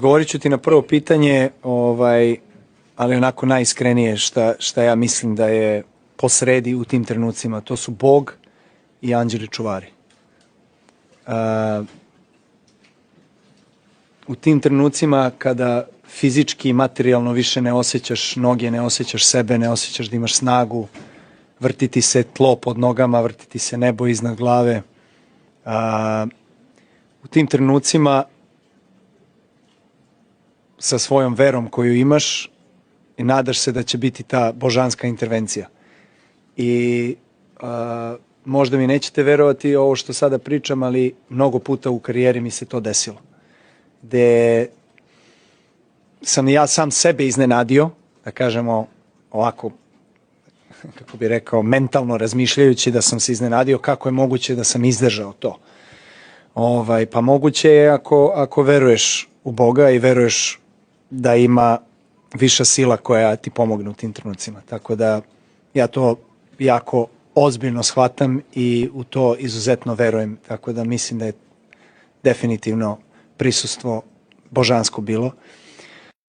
Odgovorit ću ti na prvo pitanje, ali onako najiskrenije šta ja mislim da je posredi u tim trenucima. To su Bog i anđeli čuvari. U tim trenucima kada fizički i materijalno više ne osjećaš noge, ne osjećaš sebe, ne osjećaš da imaš snagu, vrtiti se tlo pod nogama, vrtiti se nebo iznad glave. U tim trenucima sa svojom verom koju imaš i nadaš se da će biti ta božanska intervencija. I možda mi nećete verovati ovo što sada pričam, ali mnogo puta u karijeri mi se to desilo. Gde sam ja sam sebe iznenadio, da kažemo ovako, kako bi rekao, mentalno razmišljajući da sam se iznenadio kako je moguće da sam izdržao to. Pa moguće je ako veruješ u Boga i veruješ da ima viša sila koja ti pomogne u tim trenucima. Tako da ja to jako ozbiljno shvatam i u to izuzetno verujem. Tako da mislim da je definitivno prisustvo božansko bilo.